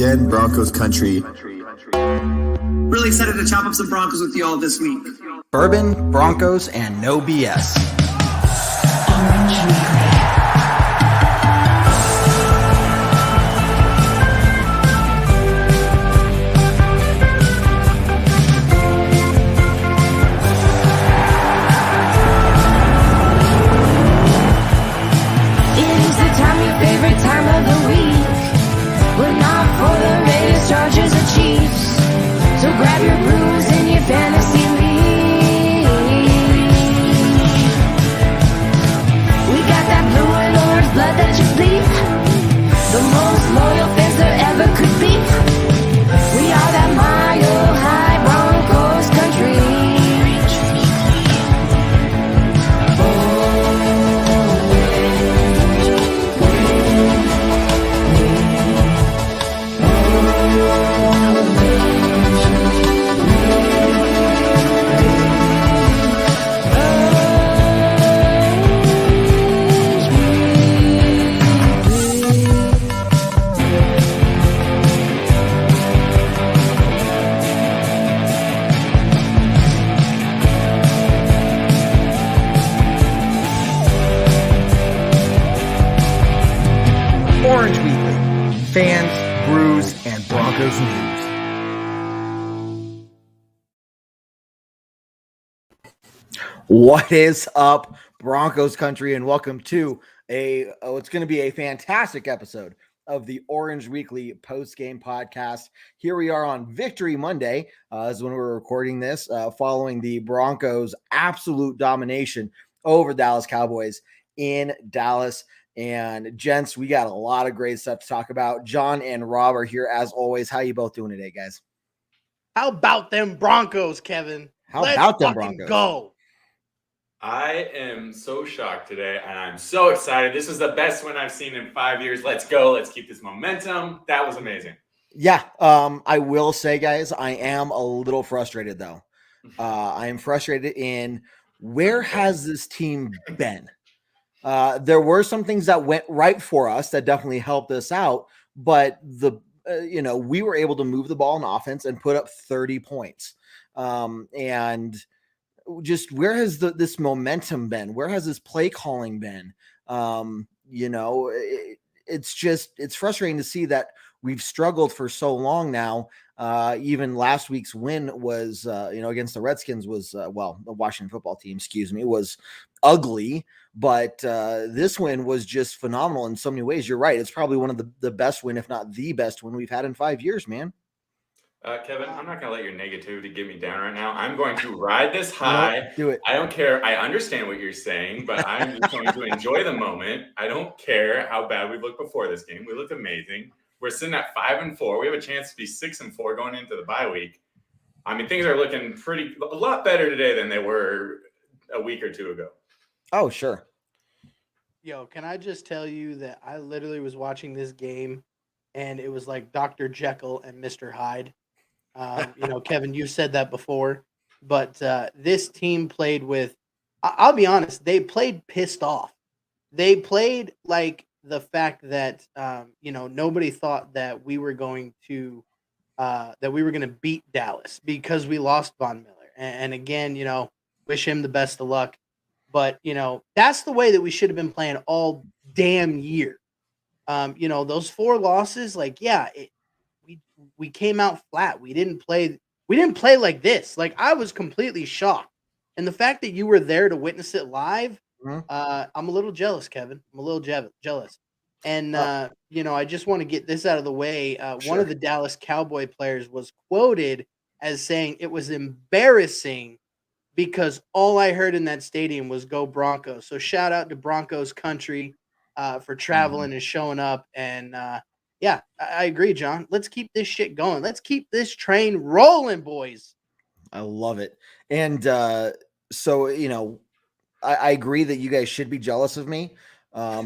again, Broncos country. Really excited to chop up some Broncos with you all this week. Bourbon, Broncos, and no BS. Favorite time of the week, but not for the Raiders, Chargers, or Chiefs. So grab your brews in your fantasy league. We got that blue and orange blood that you bleed. The most loyal fans there ever could be. We are that mile high Broncos country. Orange Weekly, fans, brews, and Broncos news. What is up, Broncos country, and welcome to it's going to be a fantastic episode of the Orange Weekly Postgame podcast. Here we are on Victory Monday, is when we're recording this, following the Broncos' absolute domination over Dallas Cowboys in Dallas. And gents, we got a lot of great stuff to talk about. John and Rob are here as always. How you both doing today, guys? How about them Broncos, Kevin? How about them Broncos? Go. I am so shocked today, and I'm so excited. This is the best win I've seen in 5 years. Let's go. Let's keep this momentum. That was amazing. Yeah, I will say, guys, I am a little frustrated, though. I am frustrated in where has this team been? There were some things that went right for us that definitely helped us out, but we were able to move the ball in offense and put up 30 points. And just where has this momentum been? Where has this play calling been? It's frustrating to see that we've struggled for so long now. Even last week's win was, against the Redskins was, the Washington football team, was ugly. But this win was just phenomenal in so many ways. You're right. It's probably one of the best win, if not the best win we've had in 5 years, man. Kevin, I'm not going to let your negativity get me down right now. I'm going to ride this high. Do it. I don't care. I understand what you're saying, but I'm just going to enjoy the moment. I don't care how bad we looked before this game. We looked amazing. We're sitting at 5-4. We have a chance to be 6-4 going into the bye week. I mean, things are looking a lot better today than they were a week or two ago. Oh, sure. Yo, can I just tell you that I literally was watching this game, and it was like Dr. Jekyll and Mr. Hyde. Kevin, you said that before, but this team played with, I'll be honest, they played pissed off. They played like the fact that, nobody thought that we were going to beat Dallas because we lost Von Miller. And again, wish him the best of luck. But, that's the way that we should have been playing all damn year. Those 4 losses, we came out flat. We didn't play like this. Like, I was completely shocked. And the fact that you were there to witness it live, I'm a little jealous, Kevin. I'm a little jealous. And, I just want to get this out of the way. Sure. One of the Dallas Cowboy players was quoted as saying it was embarrassing because all I heard in that stadium was "Go Broncos." So shout out to Broncos country for traveling and showing up. And I agree, John. Let's keep this shit going. Let's keep this train rolling, boys. I love it. And I agree that you guys should be jealous of me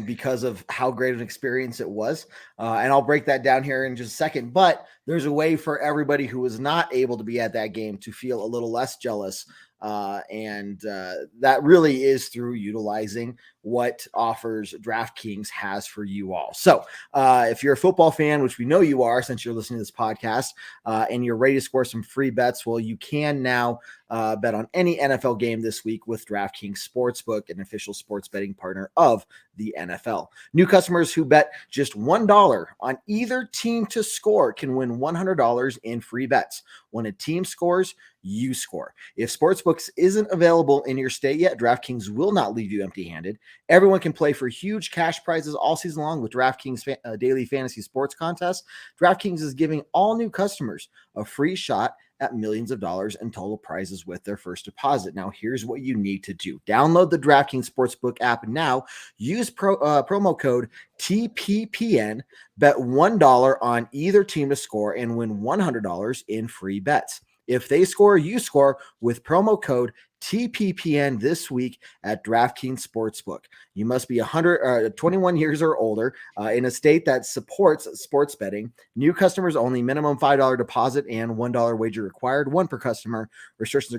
because of how great an experience it was. And I'll break that down here in just a second. But there's a way for everybody who was not able to be at that game to feel a little less jealous And that really is through utilizing what offers DraftKings has for you all. So if you're a football fan, which we know you are since you're listening to this podcast, and you're ready to score some free bets, well, you can now bet on any NFL game this week with DraftKings Sportsbook, an official sports betting partner of the NFL. New customers who bet just $1 on either team to score can win $100 in free bets. When a team scores, you score. If Sportsbooks isn't available in your state yet, DraftKings will not leave you empty-handed. Everyone can play for huge cash prizes all season long with DraftKings Daily Fantasy Sports Contest. DraftKings is giving all new customers a free shot at millions of dollars in total prizes with their first deposit. Now, here's what you need to do. Download the DraftKings Sportsbook app now. Use promo code TPPN. Bet $1 on either team to score and win $100 in free bets. If they score, you score with promo code TPPN this week at DraftKings Sportsbook. You must be 21 years or older in a state that supports sports betting. New customers only. Minimum $5 deposit and $1 wager required. One per customer. Restrictions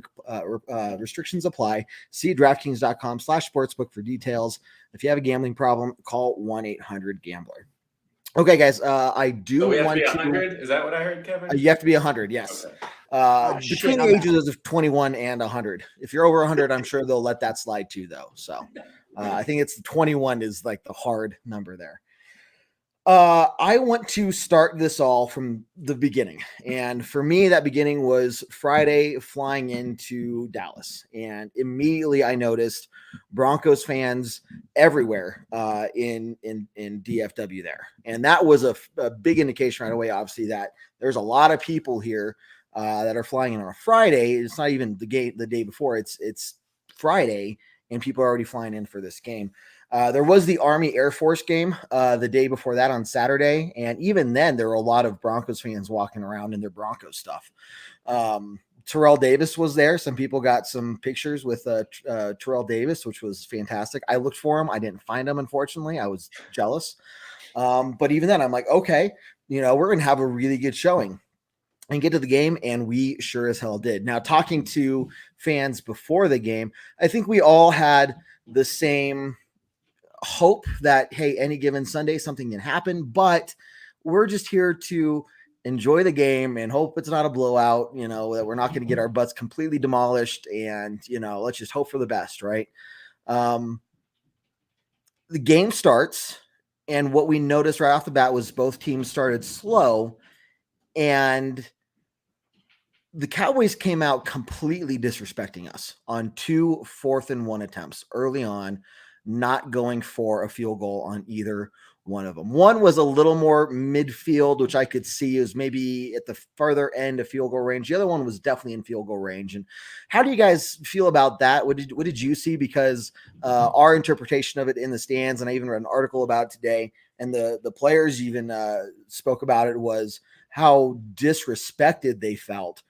apply. See DraftKings.com/sportsbook for details. If you have a gambling problem, call 1-800-GAMBLER. Okay, guys, I do So we have want to be 100? Is that what I heard, Kevin? you have to be 100, yes. Okay. Between the ages of 21 and 100. If you're over 100, I'm sure they'll let that slide too, though. So I think it's 21 is like the hard number there. I want to start this all from the beginning. And for me, that beginning was Friday flying into Dallas. And immediately I noticed Broncos fans everywhere in DFW there. And that was a big indication right away, obviously, that there's a lot of people here that are flying in on a Friday. It's not even the day before. It's Friday, and people are already flying in for this game. There was the Army Air Force game the day before that on Saturday. And even then, there were a lot of Broncos fans walking around in their Broncos stuff. Terrell Davis was there. Some people got some pictures with Terrell Davis, which was fantastic. I looked for him. I didn't find him, unfortunately. I was jealous. But even then, I'm like, okay, we're going to have a really good showing and get to the game, and we sure as hell did. Now, talking to fans before the game, I think we all had the same hope that, hey, any given Sunday something can happen, but we're just here to enjoy the game and hope it's not a blowout, that we're not going to get our butts completely demolished, and let's just hope for the best, right? The game starts, and what we noticed right off the bat was both teams started slow, and the Cowboys came out completely disrespecting us on 2 4th-and-1 attempts early on, not going for a field goal on either one of them. One was a little more midfield, which I could see is maybe at the further end of field goal range. The other one was definitely in field goal range. And how do you guys feel about that? What did you see? Because our interpretation of it in the stands, and I even read an article about it today, and the players even spoke about it, was how disrespected they felt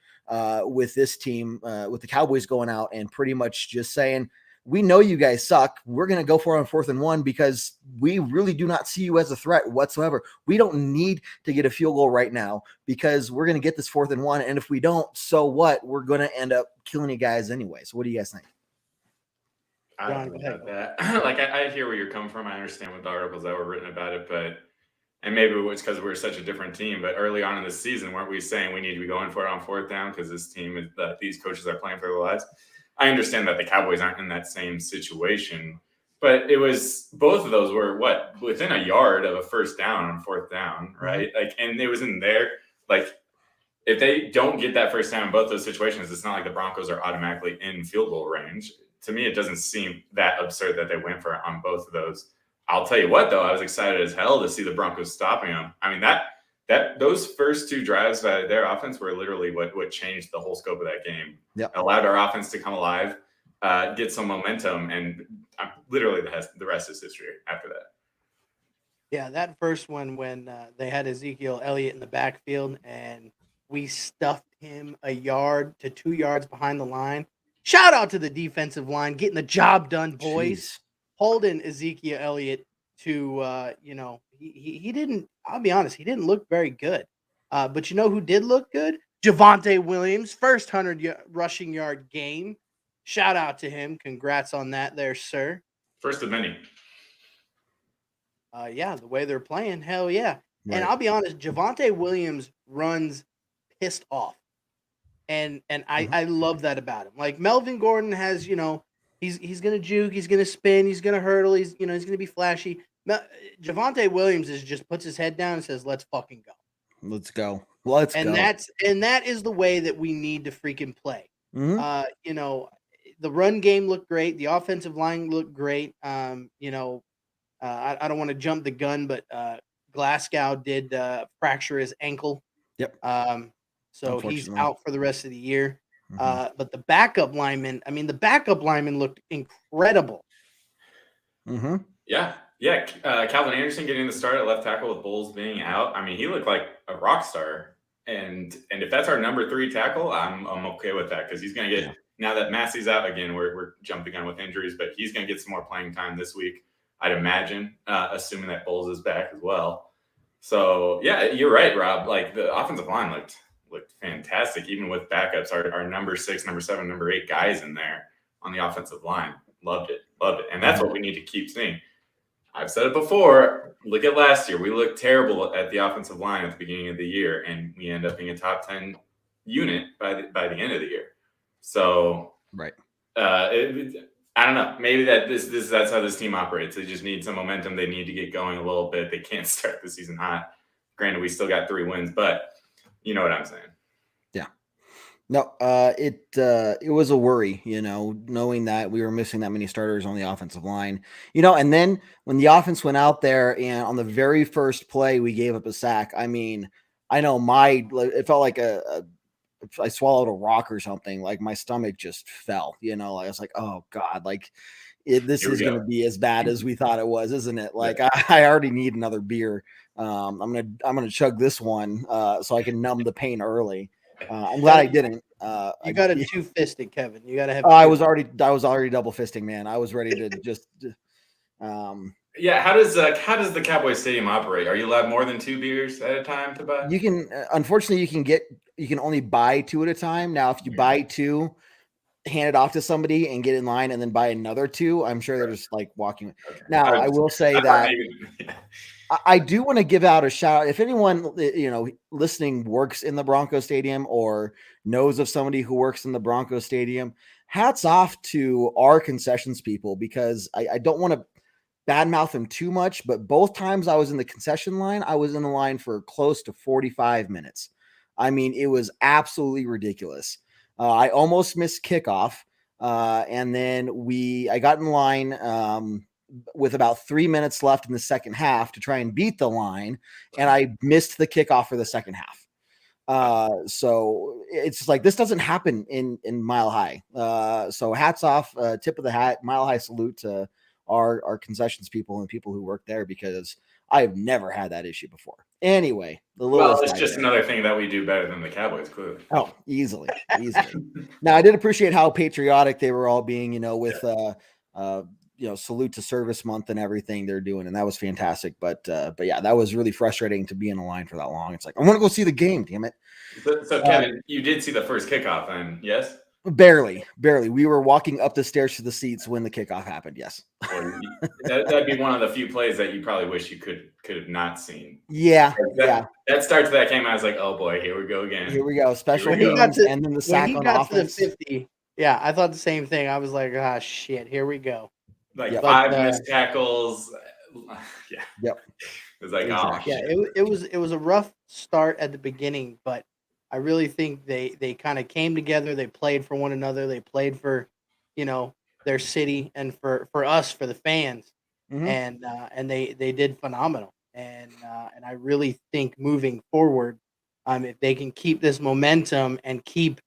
with this team, with the Cowboys going out and pretty much just saying, we know you guys suck. We're going to go for it on 4th-and-1 because we really do not see you as a threat whatsoever. We don't need to get a field goal right now because we're going to get this 4th-and-1. And if we don't, so what? We're going to end up killing you guys anyway. So what do you guys think? I don't know about that. Like, I hear where you're coming from. I understand what the articles that were written about it, and maybe it was because we're such a different team. But early on in the season, weren't we saying we need to be going for it on 4th down because this team, these coaches are playing for their lives? I understand that the Cowboys aren't in that same situation, but it was both of those were within a yard of a 1st down on 4th down, right? Like, and it was in there. Like, if they don't get that 1st down in both those situations, it's not like the Broncos are automatically in field goal range. To me, it doesn't seem that absurd that they went for it on both of those. I'll tell you what, though, I was excited as hell to see the Broncos stopping them. I mean, those first 2 drives by their offense were literally what changed the whole scope of that game. Yep. Allowed our offense to come alive, get some momentum, and literally the rest is history after that. Yeah, that first one when they had Ezekiel Elliott in the backfield and we stuffed him a yard to 2 yards behind the line. Shout out to the defensive line getting the job done, boys. Jeez. Holding Ezekiel Elliott to, he didn't, I'll be honest, he didn't look very good. But you know who did look good? Javonte Williams, first 100 rushing yard game shout out to him. Congrats on that there, sir. First of many. Yeah, the way they're playing, hell yeah. Right. And I'll be honest, Javonte Williams runs pissed off. And I love that about him. Like Melvin Gordon has, he's gonna juke, he's gonna spin, he's gonna hurdle, he's gonna be flashy. Javonte Williams just puts his head down and says, "Let's fucking go. Let's go. Let's And go." that is the way that we need to freaking play. Mhm. The run game looked great, the offensive line looked great. I don't want to jump the gun, but Glasgow did fracture his ankle. Yep. So he's Unfortunately. out for the rest of the year. Mhm. But the backup lineman looked incredible. Mhm. Yeah. Calvin Anderson getting the start at left tackle with Bowles being out. I mean, he looked like a rock star. And if that's our number 3 tackle, I'm okay with that because he's going to get now that Massey's out again. We're jumping on with injuries, but he's going to get some more playing time this week, I'd imagine, assuming that Bowles is back as well. So yeah, you're right, Rob. Like the offensive line looked fantastic, even with backups. Our number 6, number 7, number 8 guys in there on the offensive line. Loved it. And that's what we need to keep seeing. I've said it before. Look at last year. We looked terrible at the offensive line at the beginning of the year, and we end up being a top 10 unit by the end of the year. So, right. I don't know. Maybe that's how this team operates. They just need some momentum. They need to get going a little bit. They can't start the season hot. Granted, we still got 3 wins, but you know what I'm saying. Yeah. No, it was a worry, knowing that we were missing that many starters on the offensive line, and then when the offense went out there and on the very first play, we gave up a sack. I mean, I know it felt like I swallowed a rock or something. Like my stomach just fell, I was like, oh God, like this is going to be as bad as we thought it was, isn't it? Like I already need another beer. I'm going to chug this one so I can numb the pain early. I'm glad I didn't. You got it two-fisted, Kevin. You got to have. I was already double fisting, man. I was ready to just. Yeah, how does the Cowboys Stadium operate? Are you allowed more than 2 beers at a time to buy? You can, unfortunately, you can only buy 2 at a time. Now, if you buy 2, hand it off to somebody and get in line, and then buy another 2, I'm sure they're just like walking. Okay. Now, I will say that. I do want to give out a shout out. If anyone, listening works in the Broncos Stadium or knows of somebody who works in the Broncos Stadium, hats off to our concessions people, because I don't want to badmouth them too much, but both times I was in the concession line, I was in the line for close to 45 minutes. I mean, it was absolutely ridiculous. I almost missed kickoff. And then I got in line, with about 3 minutes left in the second half to try and beat the line, and I missed the kickoff for the second half. So it's like this doesn't happen in Mile High. So hats off, tip of the hat, Mile High salute to our concessions people and people who work there, because I've never had that issue before. Anyway, it's just another thing that we do better than the Cowboys, clearly. Oh, easily. Now, I did appreciate how patriotic they were all being, with salute to service month and everything they're doing, and that was fantastic. But yeah, that was really frustrating to be in a line for that long. It's like, I want to go see the game, damn it. So Kevin, you did see the first kickoff then, yes? Barely. We were walking up the stairs to the seats when the kickoff happened. Yes. That'd be one of the few plays that you probably wish you could have not seen. Yeah. That start to that game, I was like, oh boy, here we go again. Here we go. Special teams, and then the sack on offense. When he got to the 50, yeah, I thought the same thing. I was like, shit, here we go. Like 5 missed tackles. Yeah. Yep. It was like, exactly. It was a rough start at the beginning, but I really think they kind of came together. They played for one another. They played for, their city and for us, for the fans, and they did phenomenal. And I really think moving forward, if they can keep this momentum and keep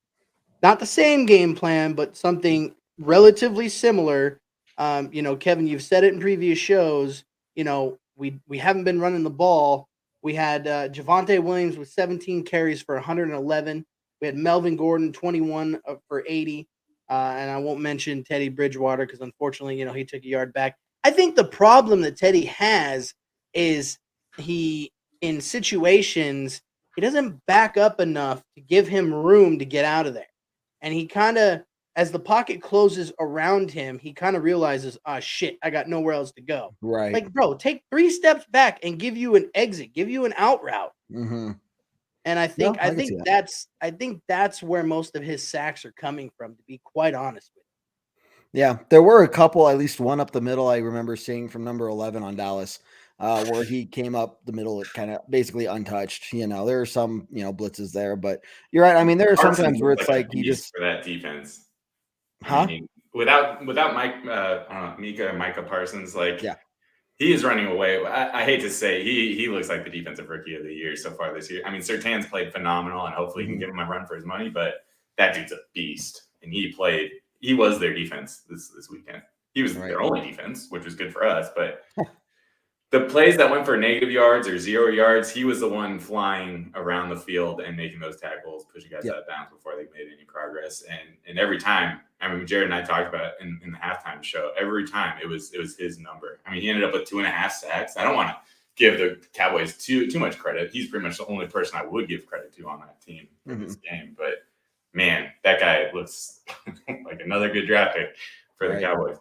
not the same game plan, but something relatively similar. Kevin, you've said it in previous shows. We haven't been running the ball. We had Javonte Williams with 17 carries for 111. We had Melvin Gordon 21 for 80. And I won't mention Teddy Bridgewater because unfortunately, he took a yard back. I think the problem that Teddy has is in situations, he doesn't back up enough to give him room to get out of there. And he kind of as the pocket closes around him, he kind of realizes, "Ah, shit, I got nowhere else to go." Right. Like, bro, take 3 steps back and give you an exit, give you an out route. Mm-hmm. And I No, think I I can see think that. that's where most of his sacks are coming from, to be quite honest with Yeah, there were a couple, at least one up the middle I remember seeing from number 11 on Dallas, where he came up the middle kind of basically untouched. There are some, blitzes there, but you're right. I mean, there are Carson sometimes where looks it's like like a he beast just, for that defense. I huh? mean, without Mike, I don't know, Micah Parsons, like Yeah. he is running away. I hate to say he looks like the defensive rookie of the year so far this year. I mean, Surtain's played phenomenal, and hopefully he can give him a run for his money. But that dude's a beast, and he was their defense this weekend. He was Right. their only defense, which was good for us. But the plays that went for negative yards or 0 yards, he was the one flying around the field and making those tackles, pushing guys out of bounds before they made any progress. And every time, I mean, Jared and I talked about it in the halftime show. Every time it was his number. I mean, he ended up with 2.5 sacks. I don't want to give the Cowboys too much credit. He's pretty much the only person I would give credit to on that team for this game. But man, that guy looks like another good draft pick for the Cowboys.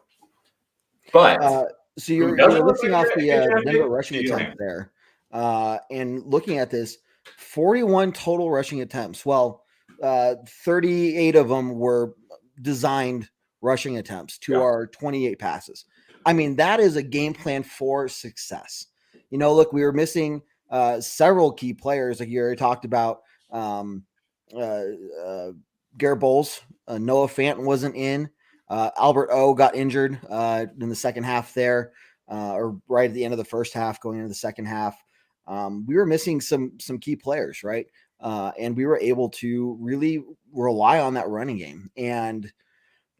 But so you're listing off the Denver rushing attempt there, and looking at this, 41 total rushing attempts. Well, 38 of them were designed rushing attempts to our 28 passes. I mean, that is a game plan for success. Look, we were missing several key players. Like you already talked about, Garrett Bowles, Noah Fant wasn't in. Albert O got injured in the second half there, or right at the end of the first half, going into the second half. We were missing some key players, right? And we were able to really rely on that running game. And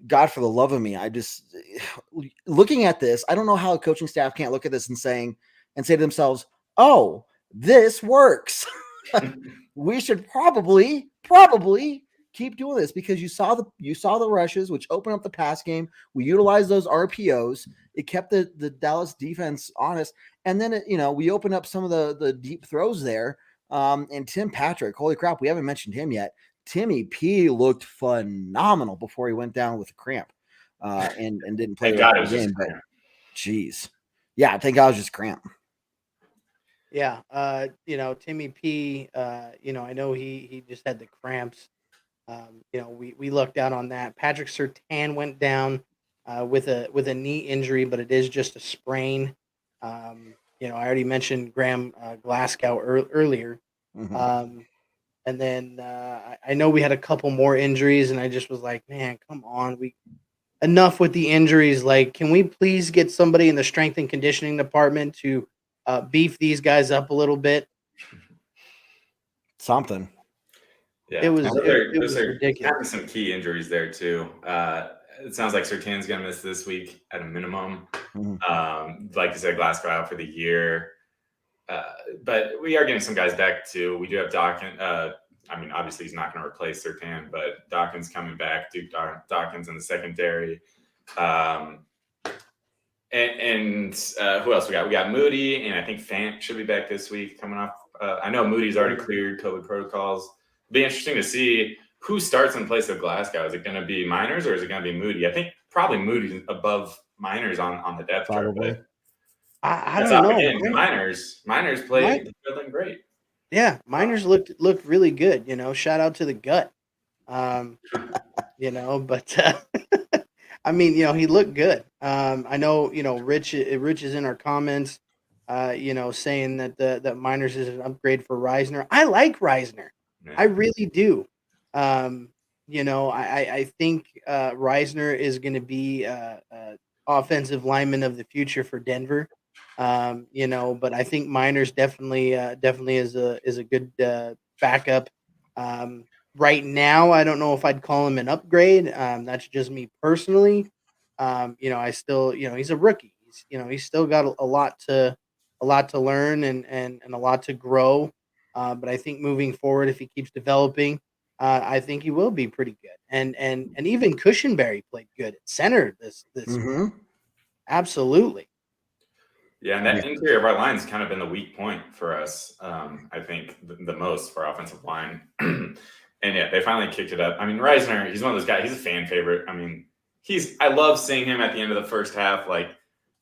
God, for the love of me, I just looking at this, I don't know how a coaching staff can't look at this and say to themselves, "Oh, this works." We should probably keep doing this, because you saw the rushes, which opened up the pass game. We utilized those RPOs. It kept the Dallas defense honest. And then, we opened up some of the deep throws there. And Tim Patrick, holy crap, we haven't mentioned him yet. Timmy P looked phenomenal before he went down with a cramp, and didn't play the game. But geez, yeah, I think I was just cramp. Yeah, Timmy P, I know he just had the cramps. We lucked out on that. Patrick Surtain went down with a knee injury, but it is just a sprain. I already mentioned Graham Glasgow earlier. And then I know we had a couple more injuries, and I just was like, man, come on, enough with the injuries. Like, can we please get somebody in the strength and conditioning department to beef these guys up a little bit? Something. Yeah, it was ridiculous. Having some key injuries there too. It sounds like Surtain's going to miss this week at a minimum. Like you said, Glasgow out for the year. But we are getting some guys back too. We do have Dawkins. Obviously he's not going to replace Surtain, but Dawkins coming back. Duke Dawkins in the secondary. And who else we got? We got Moody, and I think Fant should be back this week coming off. I know Moody's already cleared COVID protocols. It'll be interesting to see who starts in place of Glasgow. Is it going to be Miners or is it going to be Moody? I think probably Moody's above Miners on the depth chart. But I don't know. Again, Miners played great. Yeah, Miners looked really good. Shout out to the gut. But I mean, he looked good. I know, Rich is in our comments, saying that Miners is an upgrade for Reisner. I like Reisner. Yeah. I really do. I think Reisner is going to be offensive lineman of the future for Denver. But I think Miners definitely is a good backup. Right now, I don't know if I'd call him an upgrade. That's just me personally. I still, he's a rookie. He's still got a lot to learn and a lot to grow. But I think moving forward, if he keeps developing, I think he will be pretty good. And even Cushenberry played good at center this week. Absolutely. Yeah, and that interior of our line has kind of been the weak point for us. I think the most for offensive line. And yeah, they finally kicked it up. I mean, Reisner, he's one of those guys. He's a fan favorite. I mean, I love seeing him at the end of the first half, like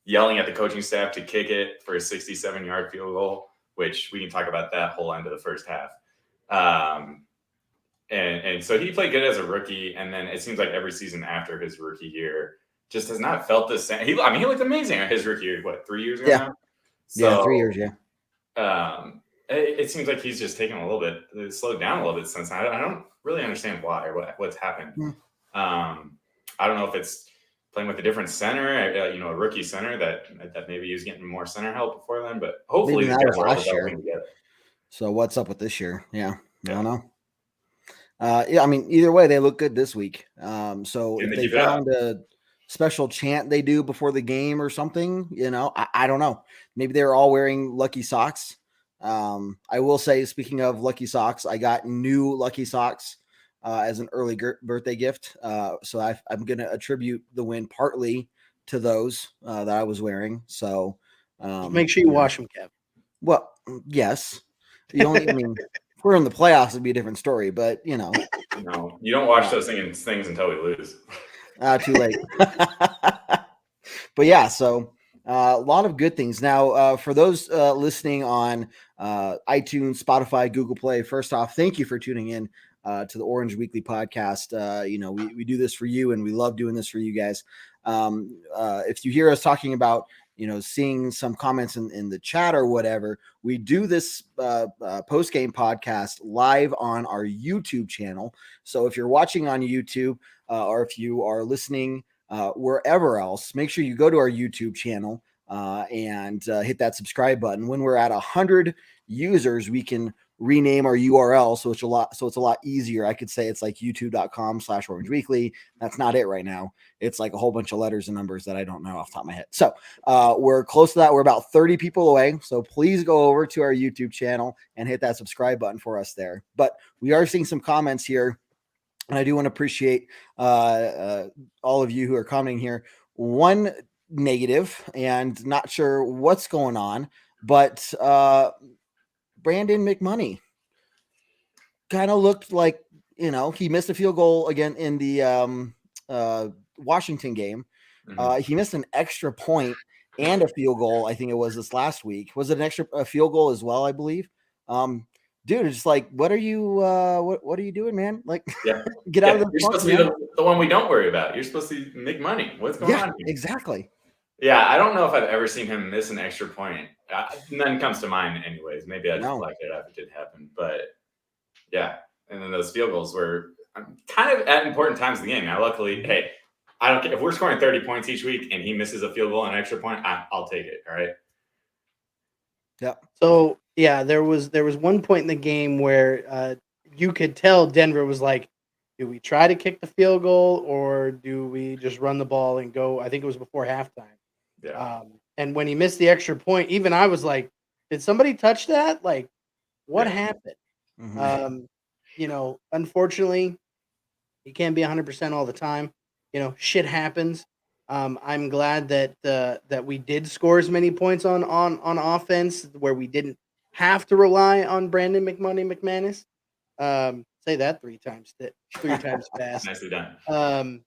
yelling at the coaching staff to kick it for a 67-yard field goal, which we can talk about that whole end of the first half. And so he played good as a rookie, and then it seems like every season after his rookie year just has not felt the same. He looked amazing at his rookie year. What, 3 years ago now? So, 3 years. Yeah. It seems like he's just taken a little bit, slowed down a little bit since. I don't really understand why or what's happened. I don't know if it's playing with a different center, a rookie center that maybe he was getting more center help before then, but hopefully that was last year. Together. So what's up with this year? Yeah. I don't know. I mean, either way, they look good this week. So if they found a special chant they do before the game or something, I don't know. Maybe they're all wearing lucky socks. I will say, speaking of lucky socks, I got new lucky socks as an early birthday gift. So I'm going to attribute the win partly to those that I was wearing. So make sure you wash them, Kev. Well, yes. I mean, if we're in the playoffs, it'd be a different story, but No, you don't watch those things until we lose. Too late. But yeah, so a lot of good things. Now, for those listening on iTunes, Spotify, Google Play, first off, thank you for tuning in to the Orange Weekly Podcast. We do this for you, and we love doing this for you guys. If you hear us talking about seeing some comments in the chat or whatever, we do this post-game podcast live on our YouTube channel. So if you're watching on YouTube or if you are listening wherever else, make sure you go to our YouTube channel and hit that subscribe button. When we're at 100 users, we can rename our URL. So it's a lot easier. I could say it's like youtube.com/Orange Weekly. That's not it right now. It's like a whole bunch of letters and numbers that I don't know off the top of my head. So we're close to that. We're about 30 people away. So please go over to our YouTube channel and hit that subscribe button for us there. But we are seeing some comments here, and I do want to appreciate all of you who are commenting here. One negative, and not sure what's going on, but Brandon McMoney kind of looked like, he missed a field goal again in the Washington game. He missed an extra point and a field goal. I think it was this last week. Was it a field goal as well? I believe. Dude, it's like, what are you what are you doing, man? Like, get out of the You're supposed to be the one we don't worry about. You're supposed to make money. What's going on here? Exactly. Yeah, I don't know if I've ever seen him miss an extra point. None comes to mind anyways. Maybe I just like it if it did happen. But yeah, and then those field goals were kind of at important times of the game. Now, luckily, hey, I don't care if we're scoring 30 points each week and he misses a field goal and an extra point, I'll take it. All right. Yeah. So yeah, there was one point in the game where you could tell Denver was like, do we try to kick the field goal or do we just run the ball and go? I think it was before halftime. Yeah. And when he missed the extra point, even I was like, did somebody touch that? Like, what happened? Unfortunately, you can't be 100% all the time. Shit happens. I'm glad that we did score as many points on offense where we didn't have to rely on Brandon McManus. Say that three times fast. Nicely done.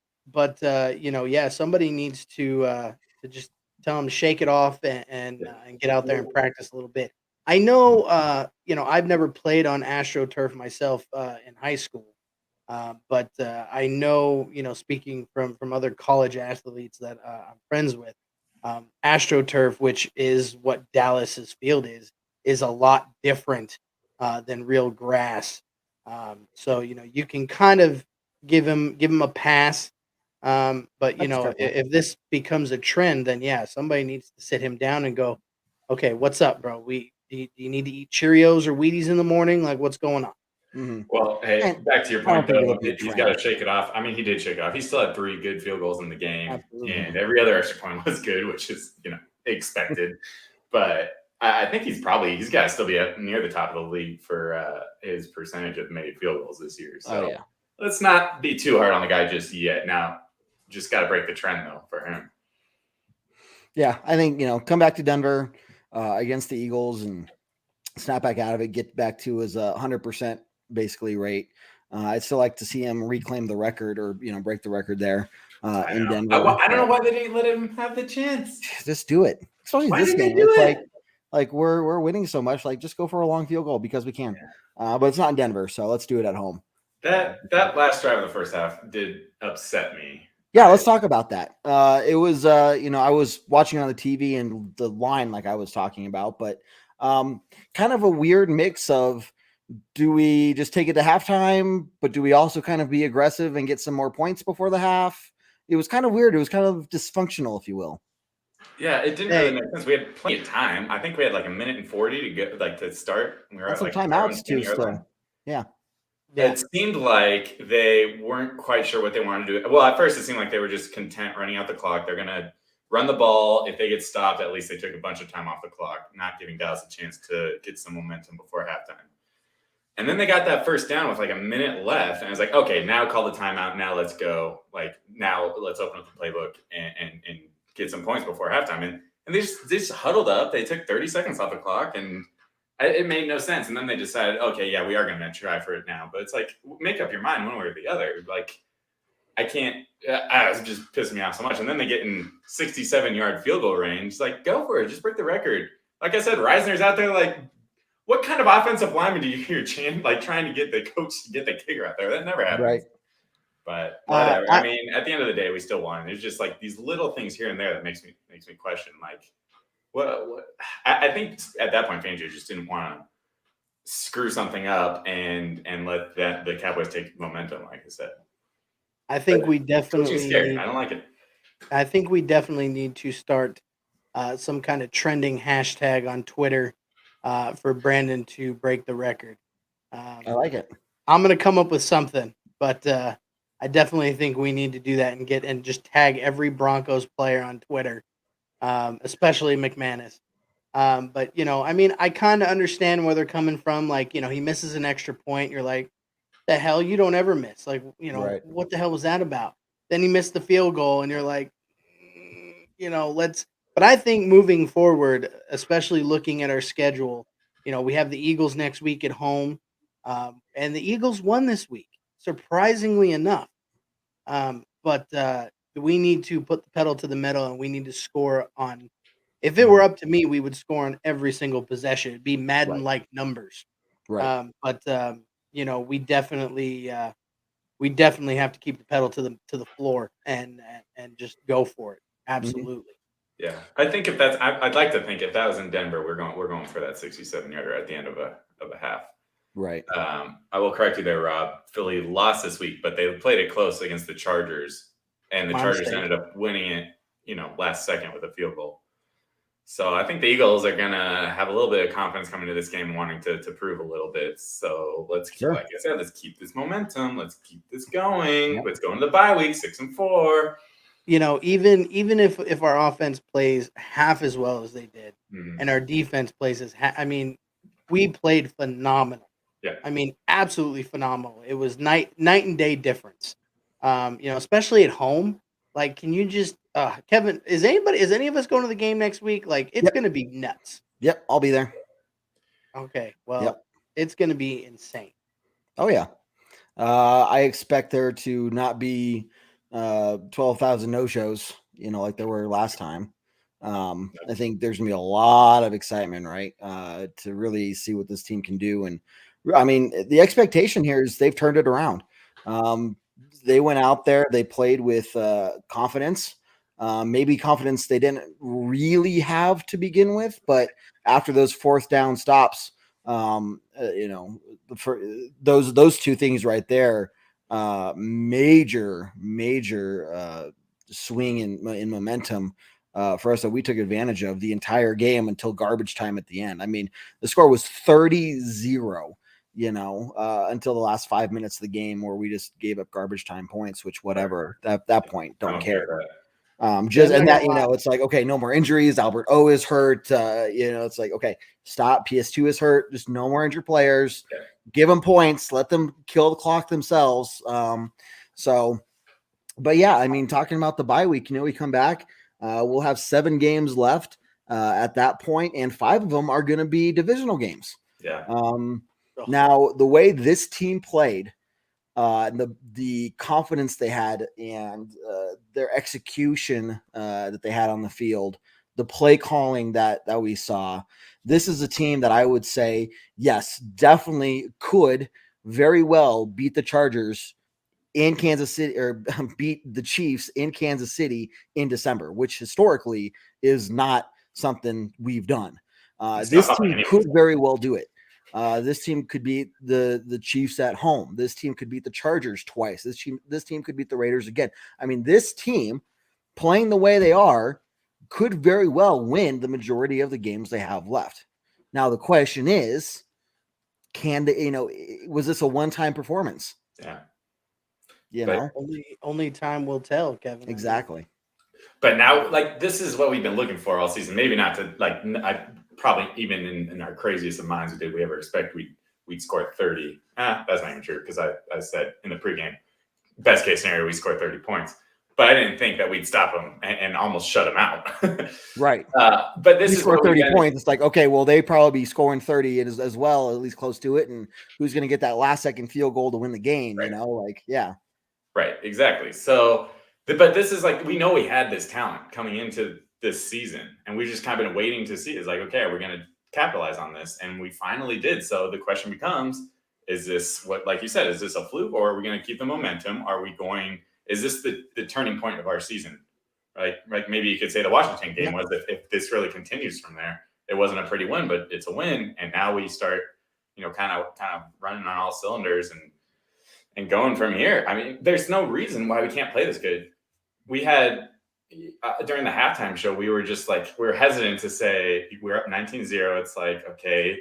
Somebody needs to just tell him to shake it off and get out there and practice a little bit. I know, I've never played on AstroTurf myself in high school, but I know, speaking from other college athletes that I'm friends with, AstroTurf, which is what Dallas's field is a lot different than real grass. So you can kind of give him a pass. But if this becomes a trend, then somebody needs to sit him down and go, okay, what's up, bro? Do you need to eat Cheerios or Wheaties in the morning? Like, what's going on? Mm-hmm. Well, hey, back to your point, though, he's got to shake it off. I mean, he did shake it off. He still had 3 good field goals in the game. Absolutely. And every other extra point was good, which is, expected. But I think he's got to still be near the top of the league for his percentage of made field goals this year. So let's not be too hard on the guy just yet. Now, just got to break the trend, though, for him. Yeah, I think, come back to Denver against the Eagles and snap back out of it, get back to his 100% basically rate. I'd still like to see him reclaim the record or break the record there in Denver. I don't know why they didn't let him have the chance. Just do it, especially Why this didn't they game. do It's it? like we're winning so much. Like just go for a long field goal because we can. But it's not in Denver, so let's do it at home. That last drive of the first half did upset me. Yeah, let's talk about that. It was, I was watching on the TV and the line like I was talking about, but kind of a weird mix of do we just take it to halftime, but do we also kind of be aggressive and get some more points before the half? It was kind of weird. It was kind of dysfunctional, if you will. Yeah, it didn't really make sense. We had plenty of time. I think we had like 1:40 to get to start. We were That's at some timeouts too. Still, yeah. It seemed like they weren't quite sure what they wanted to do. Well, at first it seemed like they were just content running out the clock. They're going to run the ball. If they get stopped, at least they took a bunch of time off the clock, not giving Dallas a chance to get some momentum before halftime. And then they got that first down with like a minute left. And I was like, okay, now call the timeout. Now let's go. Like now let's open up the playbook and get some points before halftime. And they just huddled up. They took 30 seconds off the clock and it made no sense. And then they decided, okay, yeah, we are going to try for it now. But it's like, make up your mind one way or the other. Like, I can't, it was just pissing me off so much. And then they get in 67-yard field goal range. Like, go for it. Just break the record. Like I said, Reisner's out there like, what kind of offensive lineman do you hear trying to get the coach to get the kicker out there? That never happens. Right. But whatever. I mean, at the end of the day, we still won. There's just like these little things here and there that makes me question, like, what I think at that point, Fangio just didn't want to screw something up and let the Cowboys take momentum, like I said. I think we definitely I don't like it. I think we definitely need to start some kind of trending hashtag on Twitter for Brandon to break the record. I like it. I'm going to come up with something, but I definitely think we need to do that and just tag every Broncos player on Twitter, especially McManus. But, I mean, I kind of understand where they're coming from. Like, he misses an extra point. You're like, the hell, you don't ever miss. Like, Right. What the hell was that about? Then he missed the field goal, and you're like, let's. But I think moving forward, especially looking at our schedule, we have the Eagles next week at home, and the Eagles won this week, surprisingly enough. But we need to put the pedal to the metal, and we need to score on. If it were up to me, we would score on every single possession. It'd be Madden-like numbers. Right. But we definitely have to keep the pedal to the floor and just go for it. Absolutely. Yeah, I think I'd like to think if that was in Denver, we're going for that 67-yarder at the end of a half. Right. I will correct you there, Rob. Philly lost this week, but they played it close against the Chargers, and the Chargers ended up winning it, last second with a field goal. So I think the Eagles are gonna have a little bit of confidence coming to this game, wanting to prove a little bit. So like I said, let's keep this momentum. Let's keep this going. Yep. Let's go into the bye week 6-4. Even if our offense plays half as well as they did, and our defense plays we played phenomenal. Yeah. I mean, absolutely phenomenal. It was night and day difference. Especially at home. Like, can you just Kevin? Is any of us going to the game next week? Like, it's going to be nuts. Yep, I'll be there. Okay, well, It's going to be insane. Oh yeah, I expect there to not be 12,000 no-shows, like there were last time. I think there's gonna be a lot of excitement, right? To really see what this team can do. And I mean, the expectation here is they've turned it around. They went out there, they played with confidence, maybe confidence they didn't really have to begin with, but after those fourth down stops, for those two things right there, major swing in momentum for us that we took advantage of the entire game until garbage time at the end. I mean, the score was 30-0, until the last 5 minutes of the game where we just gave up garbage time points, which whatever at that point, don't care. It's like, okay, no more injuries. Albert O is hurt. It's like, okay, stop. PS2 is hurt. Just no more injured players. Yeah. Give them points. Let them kill the clock themselves. But yeah, I mean, talking about the bye week, we come back. We'll have 7 games left at that point, and 5 of them are going to be divisional games. Yeah. Now, the way this team played and the confidence they had and their execution that they had on the field, the play calling that we saw. This is a team that I would say, yes, definitely could very well beat the Chargers in Kansas City, or beat the Chiefs in Kansas City in December, which historically is not something we've done. This team could very well do it. This team could beat the Chiefs at home. This team could beat the Chargers twice. This team could beat the Raiders again. I mean, this team playing the way they are could very well win the majority of the games they have left. Now, the question is, can they, was this a one-time performance? Yeah. Only time will tell, Kevin. Exactly. But now, like, this is what we've been looking for all season. Maybe not to, like, I probably even in our craziest of minds, did we ever expect we'd score 30? That's not even true, because I said in the pregame, best case scenario, we score 30 points. But I didn't think that we'd stop them and almost shut them out. Right. But this is score 30 points. It's like, okay, well, they probably be scoring 30 as well, at least close to it. And who's going to get that last second field goal to win the game? Right. Yeah. Right. Exactly. So, but this is like, we know we had this talent coming into this season, and we've just kind of been waiting to see. It's like, okay, we're going to capitalize on this. And we finally did. So the question becomes, is this what, like you said, is this a fluke, or are we going to keep the momentum? Is this the turning point of our season? Right? Like, maybe you could say the Washington game was, if this really continues from there. It wasn't a pretty win, but it's a win. And now we start, kind of running on all cylinders and going from here. I mean, there's no reason why we can't play this good. We had, during the halftime show, we were just like, we were hesitant to say we're up 19-0. It's like, okay,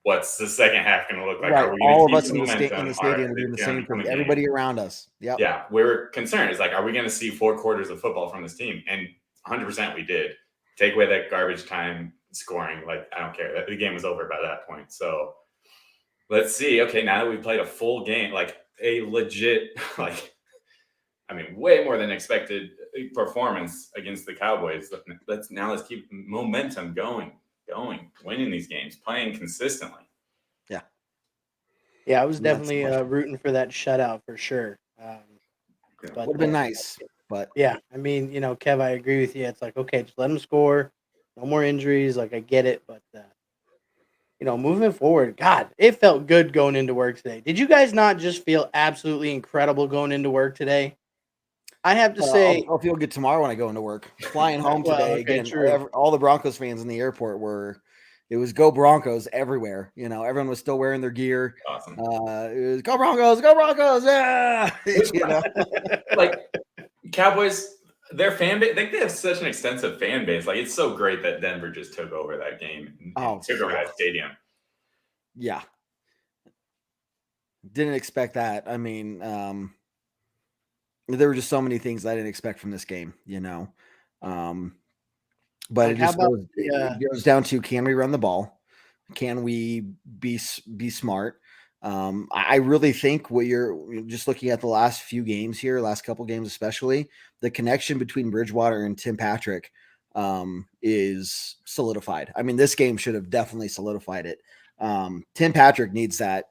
what's the second half going to look like? Right. Are we all of us in the stadium are doing the same thing. Everybody around us. Yep. Yeah. We're concerned. It's like, are we going to see 4 quarters of football from this team? And 100% we did. Take away that garbage time scoring. Like, I don't care. The game was over by that point. So let's see. Okay. Now that we've played a full game, like a legit, way more than expected performance against the Cowboys. Let's keep momentum going, winning these games, playing consistently. Yeah, I was definitely rooting for that shutout for sure. Would have been nice, but yeah, I mean, Kev, I agree with you. It's like, okay, just let them score. No more injuries. Like, I get it, but moving forward, God, it felt good going into work today. Did you guys not just feel absolutely incredible going into work today? I have to say, I'll feel good tomorrow when I go into work. Flying home today again. All the Broncos fans in the airport it was go Broncos everywhere. Everyone was still wearing their gear. Awesome. It was go Broncos, yeah. Like, Cowboys, their fan base, they have such an extensive fan base. Like, it's so great that Denver just took over that game and took over that stadium. Yeah. Didn't expect that. I mean, there were just so many things I didn't expect from this game, but it just goes down to, can we run the ball? Can we be smart? I really think what you're just looking at the last few games here, last couple games especially, the connection between Bridgewater and Tim Patrick is solidified. I mean, this game should have definitely solidified it. Tim Patrick needs that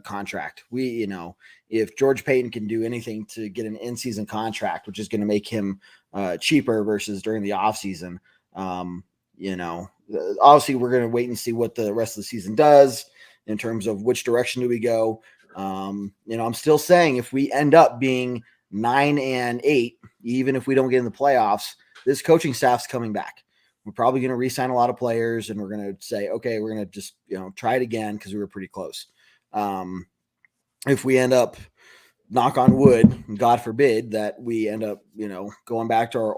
contract. If George Payton can do anything to get an in-season contract, which is going to make him cheaper versus during the offseason, obviously we're going to wait and see what the rest of the season does in terms of which direction do we go. I'm still saying if we end up being 9-8, even if we don't get in the playoffs, this coaching staff's coming back. We're probably going to re-sign a lot of players, and we're going to say, okay, we're going to just, try it again, because we were pretty close. If we end up, knock on wood, God forbid, that we end up, going back to our,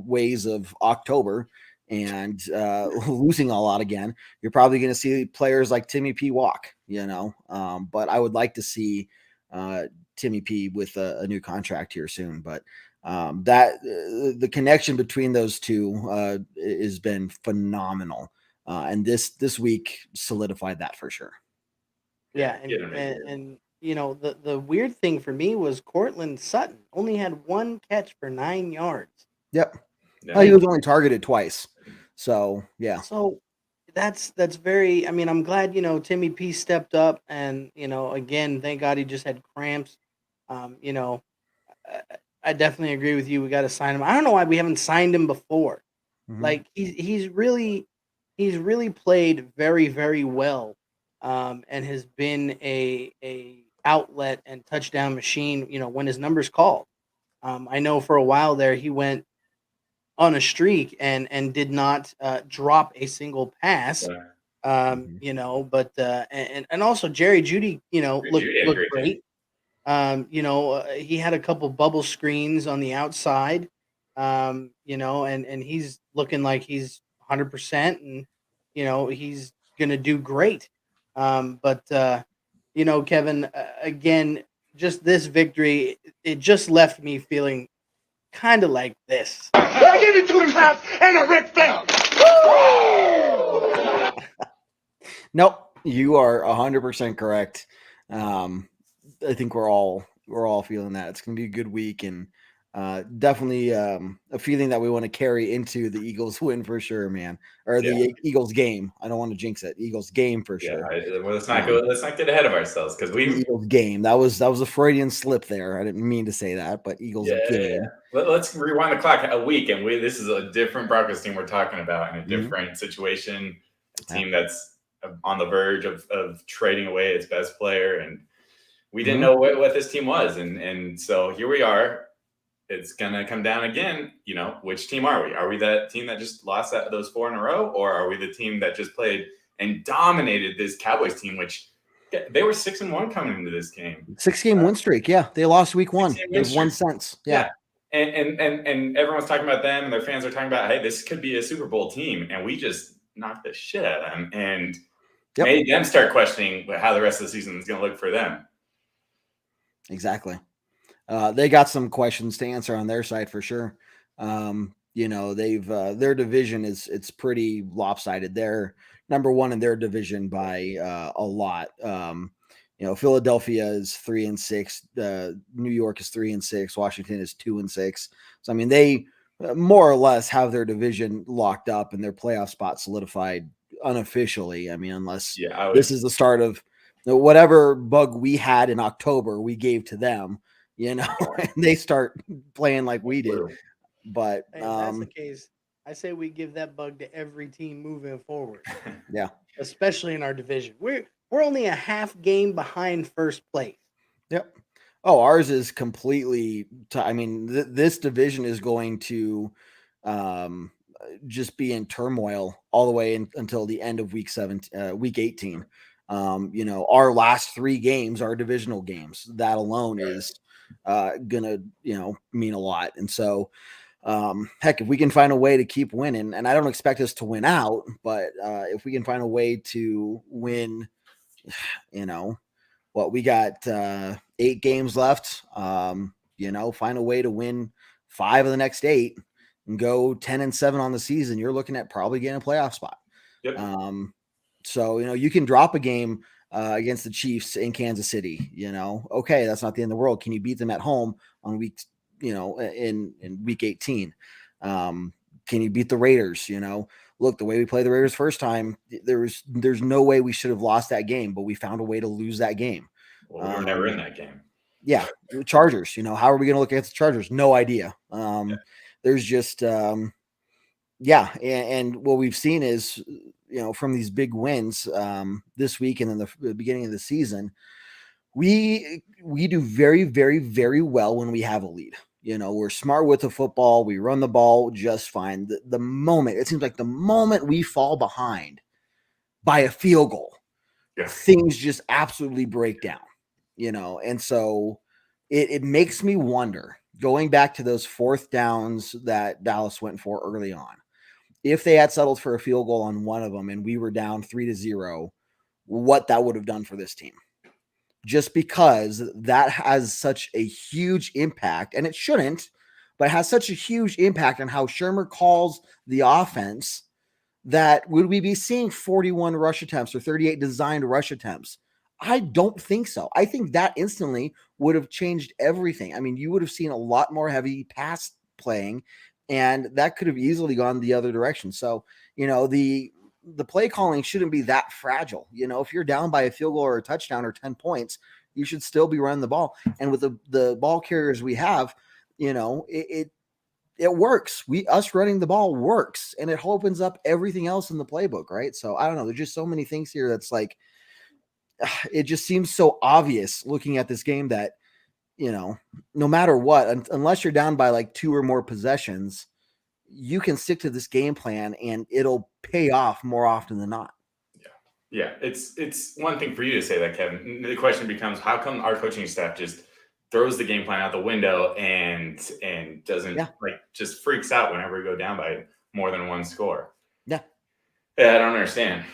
ways of October and losing a lot again, you're probably going to see players like Timmy P walk, but I would like to see Timmy P with a new contract here soon. But the connection between those two has been phenomenal. And this week solidified that for sure. Yeah. And the weird thing for me was Cortland Sutton only had 1 catch for 9 yards. Yep. Yeah. He was only targeted twice. So, yeah. So that's very. I mean, I'm glad Timmy P stepped up, and again, thank God he just had cramps. Um, you know, I, I definitely agree with you. We got to sign him. I don't know why we haven't signed him before. Mhm. Like he's really played very very well, and has been a outlet and touchdown machine. When his number's called. I know for a while there he went on a streak and did not drop a single pass. Yeah. Mhm. But and also Jerry Judy, Judy had a looked great game. great. He had a couple bubble screens on the outside, and he's looking like he's 100%, and he's gonna do great. But Kevin, again, just this victory, it just left me feeling kind of like this. I give it to him half and a Ric Flair. Nope, you are 100% correct. I think we're all feeling that it's going to be a good week, and definitely a feeling that we want to carry into the Eagles win for sure, man, or the Eagles game. I don't want to jinx it. Eagles game for Yeah, sure. well, let's not go. Let's not get ahead of ourselves because The we. Eagles game. That was a Freudian slip there. I didn't mean to say that, but Eagles game. Let's rewind the clock a week, and this is a different Broncos team we're talking about in a Mhm. different situation. A team that's on the verge of trading away its best player, and we didn't know what this team was, and so here we are. It's gonna come down again. Which team are we? Are we that team that just lost those 4 in a row, or are we the team that just played and dominated this Cowboys team, which they were 6-1 coming into this game? 6-game win streak. Yeah, they lost week 1. 6-game They win have won streak. since. Yeah. And everyone's talking about them, and their fans are talking about, hey, this could be a Super Bowl team, and we just knocked the shit out of them and made them start questioning how the rest of the season is going to look for them. Exactly. They got some questions to answer on their side for sure. They've their division it's pretty lopsided. They're number 1 in their division by a lot. Philadelphia is 3-6. New York is 3-6. Washington is 2-6. So I mean, they more or less have their division locked up and their playoff spot solidified unofficially. I mean, unless this is the start of whatever bug we had in October, we gave to them. And they start playing like we did. But if that's the case, I say we give that bug to every team moving forward. Yeah, especially in our division. We're only a half game behind first place. Yep. Oh, ours is completely. This division is going to just be in turmoil all the way until the end of week 18. Our last 3 games are divisional games. That alone is gonna mean a lot. And so heck, if we can find a way to keep winning, and I don't expect us to win out, but if we can find a way to win, we got 8 games left, find a way to win 5 of the next 8 and go 10-7 on the season, you're looking at probably getting a playoff spot. Yep. So you can drop a game against the Chiefs in Kansas City. Okay, that's not the end of the world. Can you beat them at home on week, in week 18? Can you beat the Raiders? Look, the way we played the Raiders first time, there's no way we should have lost that game, but we found a way to lose that game. Well, we were never in that game. Yeah, the Chargers. How are we going to look at the Chargers? No idea. There's just and what we've seen is from these big wins this week and then the beginning of the season, we do very, very, very well when we have a lead. We're smart with the football. We run the ball just fine. The moment, it seems like the moment we fall behind by a field goal, things just absolutely break down, and so it makes me wonder, going back to those 4th downs that Dallas went for early on, if they had settled for a field goal on one of them and we were down 3-0, what that would have done for this team. Just because that has such a huge impact, and it shouldn't, but it has such a huge impact on how Shermer calls the offense, that would we be seeing 41 rush attempts or 38 designed rush attempts? I don't think so. I think that instantly would have changed everything. I mean, you would have seen a lot more heavy pass playing, and that could have easily gone the other direction. So, the the play calling shouldn't be that fragile. If you're down by a field goal or a touchdown or 10 points, you should still be running the ball. And with the ball carriers we have, it works. Us running the ball works, and it opens up everything else in the playbook, right? So I don't know. There's just so many things here that's like, it just seems so obvious looking at this game that, no matter what, unless you're down by like 2 or more possessions, you can stick to this game plan and it'll pay off more often than not. Yeah. It's one thing for you to say that, Kevin. The question becomes, how come our coaching staff just throws the game plan out the window and doesn't just freaks out whenever we go down by more than 1 score? Yeah, I don't understand.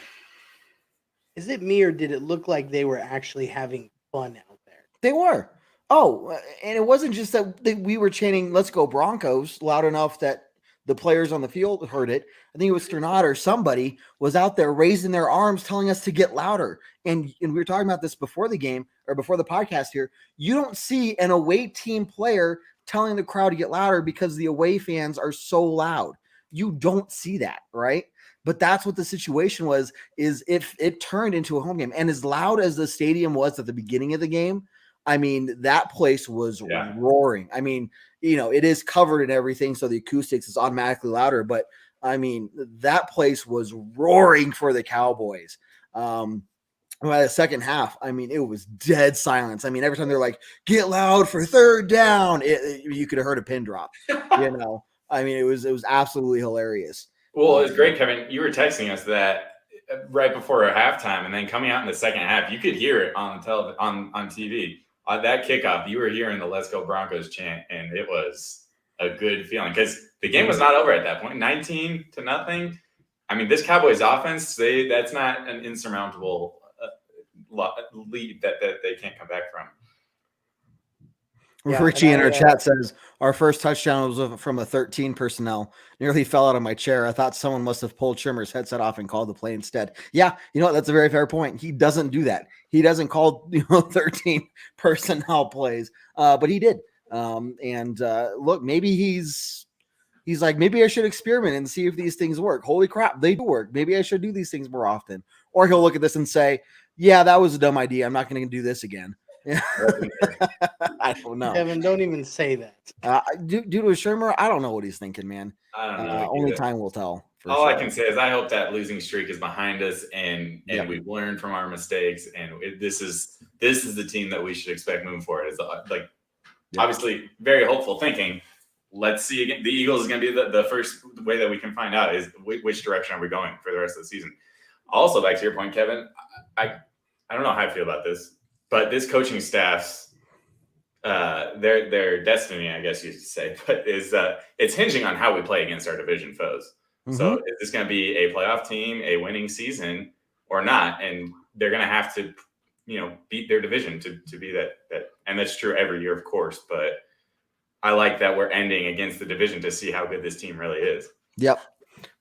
Is it me, or did it look like they were actually having fun out there? They were. Oh, and it wasn't just that we were chanting, "Let's go Broncos," loud enough that the players on the field heard it. I think it was Sternad or somebody was out there raising their arms, telling us to get louder. And we were talking about this before the game or before the podcast here. You don't see an away team player telling the crowd to get louder because the away fans are so loud. You don't see that, right? But that's what the situation was, is if it turned into a home game. And as loud as the stadium was at the beginning of the game, I mean, that place was roaring. I mean, it is covered and everything, so the acoustics is automatically louder. But, I mean, that place was roaring for the Cowboys. By the second half, I mean, it was dead silence. I mean, every time they're like, "Get loud for 3rd down," you could have heard a pin drop. I mean, it was absolutely hilarious. Well, it's great, Kevin. You were texting us that right before halftime, and then coming out in the second half, you could hear it on TV. On that kickoff, you were hearing the "Let's Go Broncos" chant, and it was a good feeling because the game was not over at that point, 19-0. I mean, this Cowboys offense, that's not an insurmountable lead that they can't come back from. Yeah, Richie in our chat says, our first touchdown was from a 13 personnel. Nearly fell out of my chair. I thought someone must have pulled Trimmer's headset off and called the play instead. Yeah, that's a very fair point. He doesn't do that. He doesn't call 13 personnel plays, but he did. Look, maybe he's like, maybe I should experiment and see if these things work. Holy crap, they do work. Maybe I should do these things more often. Or he'll look at this and say, yeah, that was a dumb idea. I'm not going to do this again. I don't know. Kevin, don't even say that. Due to a Shermer, I don't know what he's thinking, man. I don't know. Only time will tell. All I can say is I hope that losing streak is behind us, and we've learned from our mistakes, and this is the team that we should expect moving forward. It's obviously very hopeful thinking. Let's see again. The Eagles is going to be the first way that we can find out is which direction are we going for the rest of the season. Also, back to your point, Kevin, I don't know how I feel about this. But this coaching staff's their destiny, I guess you could say, but it's hinging on how we play against our division foes. Mm-hmm. So is this going to be a playoff team, a winning season, or not? And they're going to have to, beat their division to be that. And that's true every year, of course. But I like that we're ending against the division to see how good this team really is. Yep.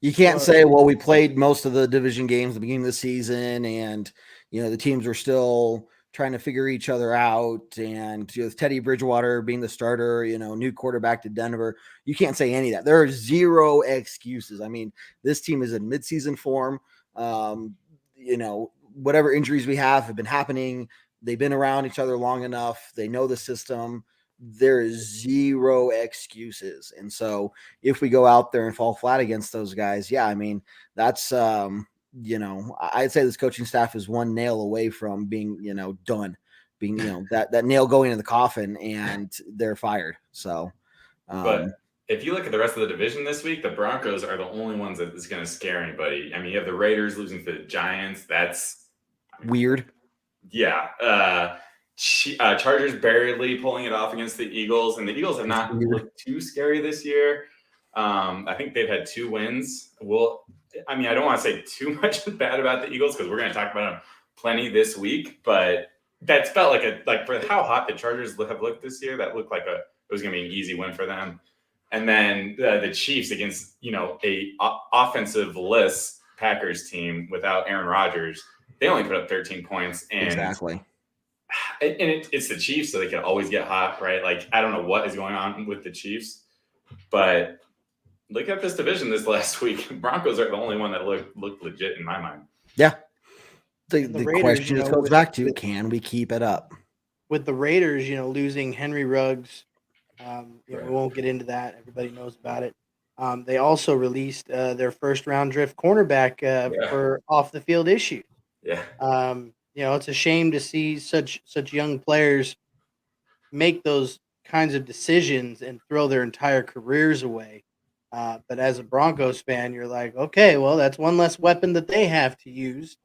You can't say, well, we played most of the division games at the beginning of the season, and the teams were still trying to figure each other out, and with Teddy Bridgewater being the starter, new quarterback to Denver, you can't say any of that. There are zero excuses. I mean, this team is in midseason form. Whatever injuries we have been happening. They've been around each other long enough. They know the system. There is zero excuses. And so if we go out there and fall flat against those guys, I mean, that's, I'd say this coaching staff is one nail away from being, done, being, that nail going in the coffin, and they're fired. So, but if you look at the rest of the division this week, the Broncos are the only ones that is going to scare anybody. I mean, you have the Raiders losing to the Giants. That's weird. Yeah. Chargers barely pulling it off against the Eagles, and the Eagles have not looked too scary this year. I think they've had 2 wins. I don't want to say too much bad about the Eagles because we're going to talk about them plenty this week, but that's felt like for how hot the Chargers have looked this year, that looked like it was going to be an easy win for them. And then the Chiefs against, a offensive-less Packers team without Aaron Rodgers, they only put up 13 points. And exactly. And it's the Chiefs, so they can always get hot, right? Like, I don't know what is going on with the Chiefs, but look at this division this last week. Broncos are the only one that looked legit in my mind. Yeah. The The Raiders, question you just know, goes back to, can we keep it up? with the Raiders, losing Henry Ruggs, Right. we won't get into that. Everybody knows about it. They also released their first round draft cornerback for off the field issues. Yeah. It's a shame to see such young players make those kinds of decisions and throw their entire careers away. But as a Broncos fan, you're like, okay, well, that's one less weapon that they have to use.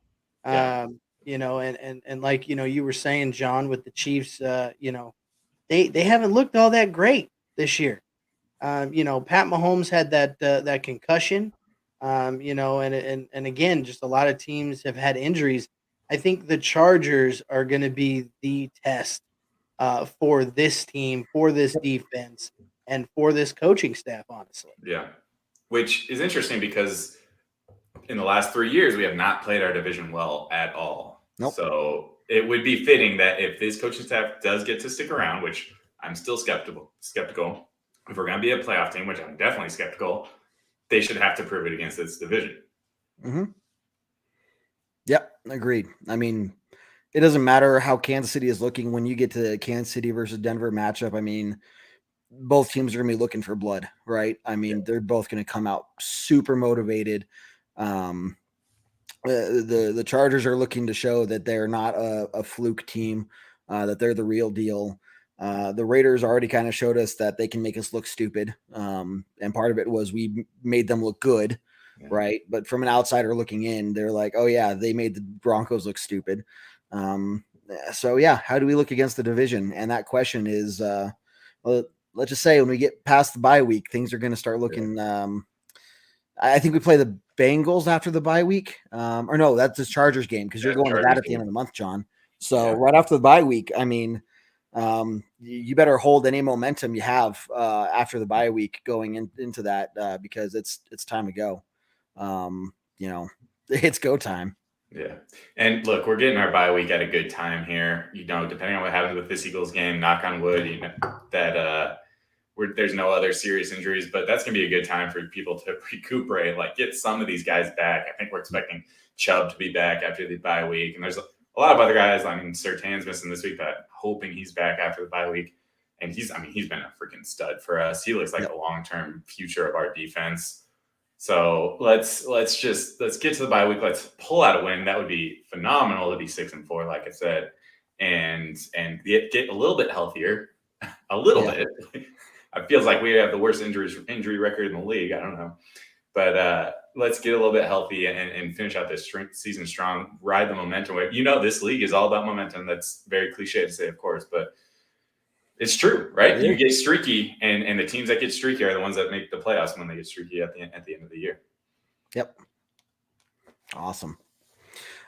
Yeah. And like you were saying, John, with the Chiefs, they haven't looked all that great this year. Pat Mahomes had that concussion. And again, just a lot of teams have had injuries. I think the Chargers are going to be the test for this team, for this defense, and for this coaching staff, honestly. Yeah. Which is interesting because in the last 3 years, we have not played our division well at all. Nope. So it would be fitting that if this coaching staff does get to stick around, which I'm still skeptical, if we're going to be a playoff team, which I'm definitely skeptical, they should have to prove it against this division. Mm-hmm. Yep, agreed. I mean, it doesn't matter how Kansas City is looking when you get to Kansas City versus Denver matchup. I mean, both teams are going to be looking for blood, right? I mean, they're both going to come out super motivated. The Chargers are looking to show that they're not a fluke team, that they're the real deal. The Raiders already kind of showed us that they can make us look stupid. And part of it was we made them look good, right? But from an outsider looking in, they're like, oh yeah, they made the Broncos look stupid. So yeah, how do we look against the division? And that question is, well, let's just say when we get past the bye week, things are going to start looking. I think we play the Bengals after the bye week, or no, that's the Chargers game because you're going to that at the end of the month, John. So right after the bye week, I mean, you better hold any momentum you have after the bye week going into that because it's time to go. It's go time. Yeah. And look, we're getting our bye week at a good time here. Depending on what happens with this Eagles game, knock on wood, that there's no other serious injuries, but that's going to be a good time for people to recuperate, like get some of these guys back. I think we're expecting Chubb to be back after the bye week. And there's a lot of other guys. I mean, Surtain's missing this week, but hoping he's back after the bye week. And he's been a freaking stud for us. He looks like the long-term future of our defense. So let's get to the bye week. Let's pull out a win. That would be phenomenal to be 6-4, like I said, and get a little bit healthier, a little bit. It feels like we have the worst injury record in the league. I don't know, but let's get a little bit healthy and finish out this season strong. Ride the momentum wave. This league is all about momentum. That's very cliche to say, of course, but it's true, right? You get streaky, and the teams that get streaky are the ones that make the playoffs when they get streaky at the end of the year. Yep. Awesome.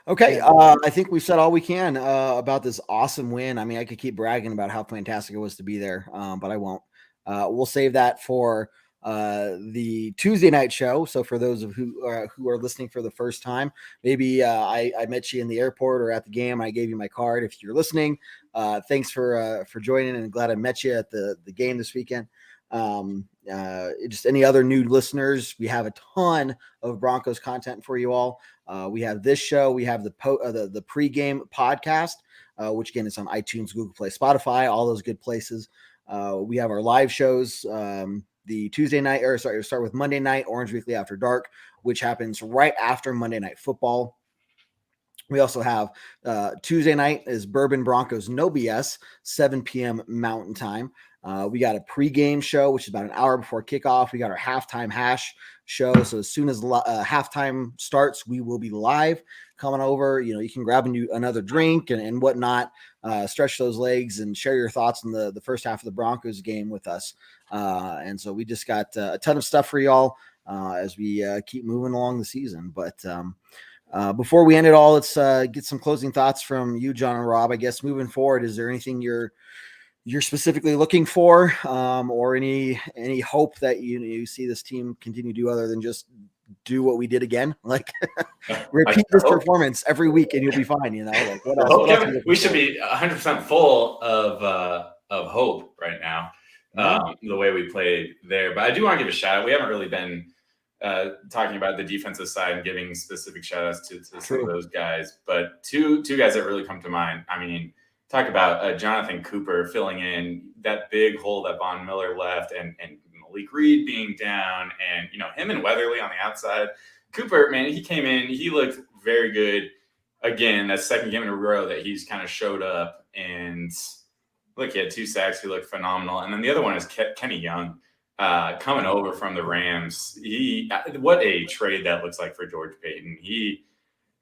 Okay, I think we've said all we can about this awesome win. I mean, I could keep bragging about how fantastic it was to be there, but I won't. We'll save that for the Tuesday night show. So for those of who are listening for the first time, maybe I met you in the airport or at the game. I gave you my card. If you're listening, thanks for joining, and glad I met you at the game this weekend. Just any other new listeners, we have a ton of Broncos content for you all. We have this show. We have the pregame podcast, which again is on iTunes, Google Play, Spotify, all those good places. We have our live shows. The Tuesday night, start with Monday night, Orange Weekly After Dark, which happens right after Monday Night Football. We also have Tuesday night is Bourbon Broncos No BS, 7 p.m. Mountain Time. We got a pregame show, which is about an hour before kickoff. We got our halftime hash show. So as soon as halftime starts, we will be live coming over. You can grab another drink and whatnot, stretch those legs and share your thoughts on the first half of the Broncos game with us. And so we just got a ton of stuff for y'all as we keep moving along the season. But before we end it all, let's get some closing thoughts from you, John and Rob. I guess moving forward, is there anything you're specifically looking for, or any hope that you see this team continue to do other than just do what we did again? Like repeat this performance every week and you'll be fine. Like what else? We should be 100% full of hope right now. the way we played there. But I do want to give a shout out. We haven't really been talking about the defensive side and giving specific shout outs to some of those guys. But two guys that really come to mind. I mean, talk about Jonathan Cooper filling in that big hole that Von Miller left, and Malik Reed being down, and him and Weatherly on the outside. Cooper, man, he came in, he looked very good. Again, that second game in a row that he's kind of showed up, and look, he had 2 sacks. He looked phenomenal. And then the other one is Kenny Young coming over from the Rams. What a trade that looks like for George Payton.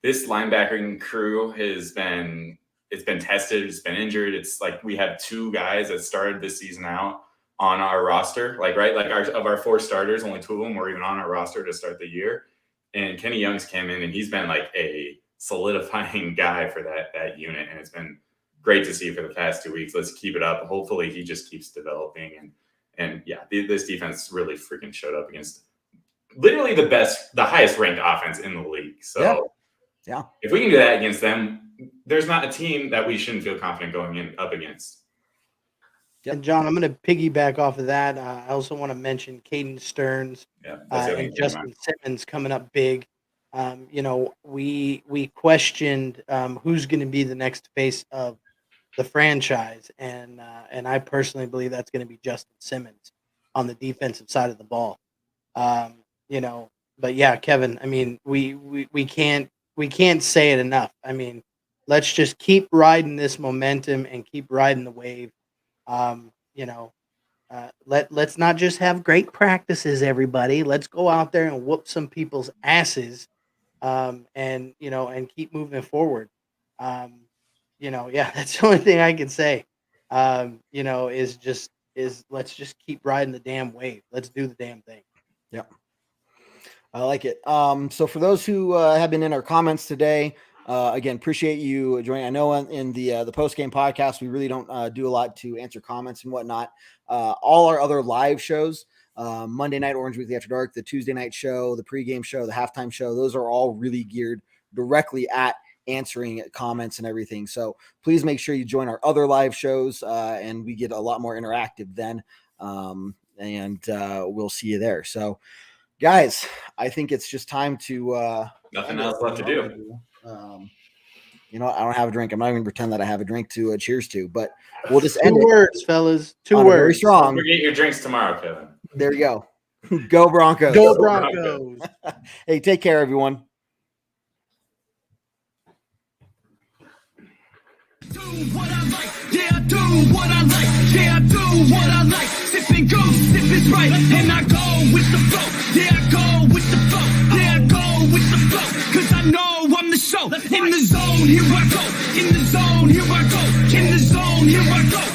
This linebacking crew has been tested. It's been injured. It's like we have 2 guys that started this season out on our roster. Of our 4 starters, only 2 of them were even on our roster to start the year. And Kenny Young's came in, and he's been like a solidifying guy for that unit. And it's been great to see for the past 2 weeks. Let's keep it up. Hopefully he just keeps developing. And this defense really freaking showed up against literally the highest ranked offense in the league. So yeah, if we can do that against them, there's not a team that we shouldn't feel confident going up against. Yep. And John, I'm going to piggyback off of that. I also want to mention Caden Stearns and Justin Simmons coming up big. We questioned who's going to be the next face of the franchise, and I personally believe that's going to be Justin Simmons on the defensive side of the ball. But yeah, Kevin, I mean, we can't say it enough. I mean, let's just keep riding this momentum and keep riding the wave. Let's not just have great practices, everybody. Let's go out there and whoop some people's asses, and keep moving forward. That's the only thing I can say. Is let's just keep riding the damn wave. Let's do the damn thing. Yep. I like it. So for those who have been in our comments today, again, appreciate you joining. I know in the post-game podcast, we really don't do a lot to answer comments and whatnot. All our other live shows, Monday night Orange Weekly After Dark, the Tuesday night show, the pregame show, the halftime show, those are all really geared directly at answering comments and everything. So please make sure you join our other live shows, and we get a lot more interactive then. We'll see you there. So guys, I think it's just time to nothing else left to do. I don't have a drink. I'm not even going to pretend that I have a drink to cheers to, but we'll just end 2 words, fellas. 2 words. Very strong. Forget your drinks tomorrow, Kevin. There you go. Go Broncos. Go Broncos. Hey, take care, everyone. Do what I like, yeah, I do what I like, yeah, I do what I like. Sipping goose, if it's right, and I go with the flow, yeah, I go with the flow, yeah, I go with the flow, cause I know I'm the show. In the zone, here I go, in the zone, here I go, in the zone, here I go.